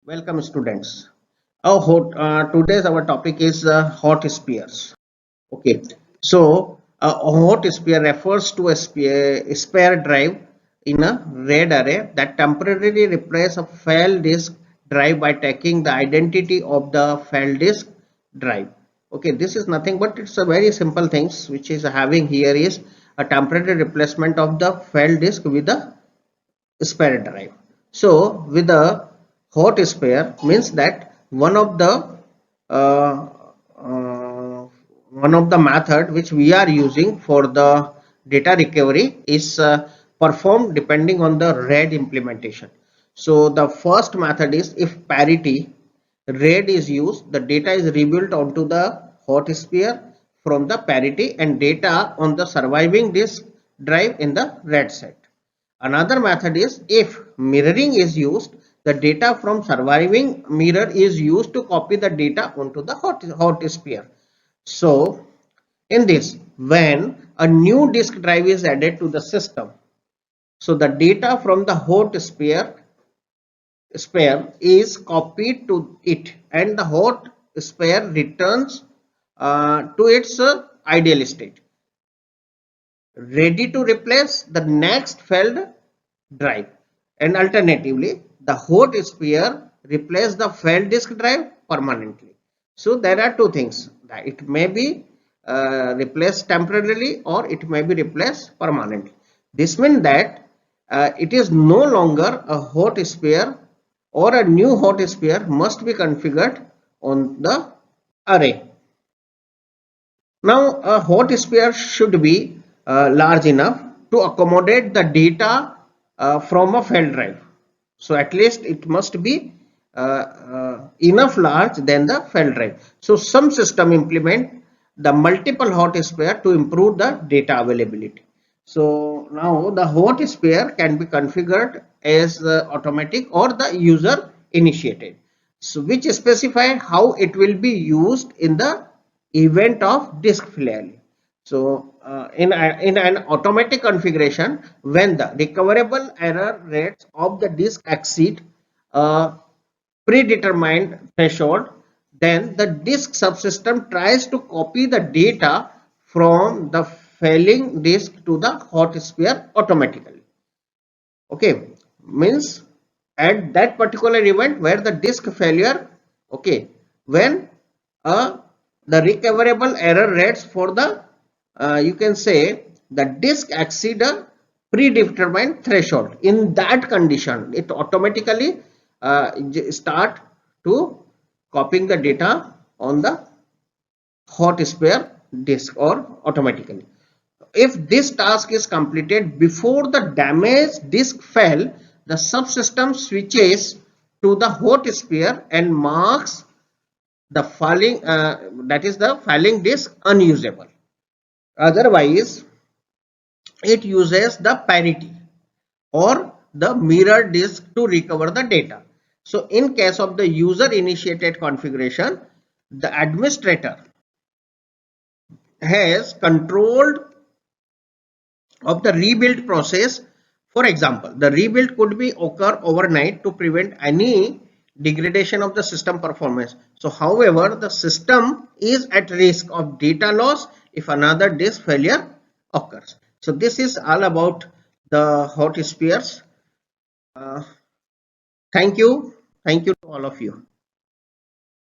Welcome, students. Today's our topic is hot spheres. Okay, so a hot sphere refers to a spare drive in a RAID array that temporarily replaces a failed disk drive by taking the identity of the failed disk drive. Okay, this is nothing but it's a very simple things which is having here is a temporary replacement of the failed disk with the spare drive. So with the hot spare means that uh, uh, one of the method which we are using for the data recovery is performed depending on the RAID implementation. So the first method is if parity RAID is used, the data is rebuilt onto the hot sphere from the parity and data on the surviving disk drive in the RAID set. Another method is if mirroring is used, the data from surviving mirror is used to copy the data onto the hot sphere. So in this, when a new disk drive is added to the system, so the data from the hot sphere is copied to it and the hot sphere returns to its ideal state, ready to replace the next failed drive, and alternatively the hot sphere replace the failed disk drive permanently. So there are two things that it may be replaced temporarily or it may be replaced permanently. This means that it is no longer a hot sphere or a new hot sphere must be configured on the array. Now, a hot sphere should be large enough to accommodate the data from a failed drive. So, at least it must be enough large than the failed drive. So, some system implement the multiple hot sphere to improve the data availability. So, now the hot sphere can be configured as automatic or the user initiated. So, which specify how it will be used in the event of disk failure. So in an automatic configuration, when the recoverable error rates of the disk exceed a predetermined threshold, then the disk subsystem tries to copy the data from the failing disk to the hot sphere automatically. Okay, means at that particular event where the disk failure, okay, when uh, the recoverable error rates for the you can say the disk exceed a predetermined threshold, in that condition it automatically start to copying the data on the hot sphere disk or automatically. If this task is completed before the damaged disk fell, the subsystem switches to the hot sphere and marks the falling that is the falling disk unusable. Otherwise, it uses the parity or the mirror disk to recover the data. So, in case of the user initiated configuration, the administrator has controlled of the rebuild process. For example, the rebuild could be occur overnight to prevent any degradation of the system performance. So however, the system is at risk of data loss if another disk failure occurs. So this is all about the hot spheres. uh, Thank you to all of you.